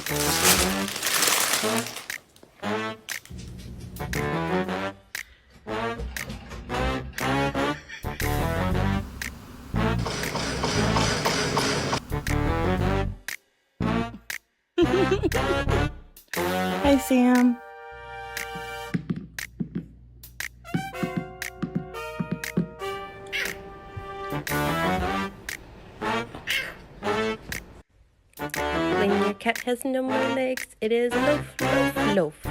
Hi, Sam. When your cat has no more legs, it is loaf, loaf, loaf.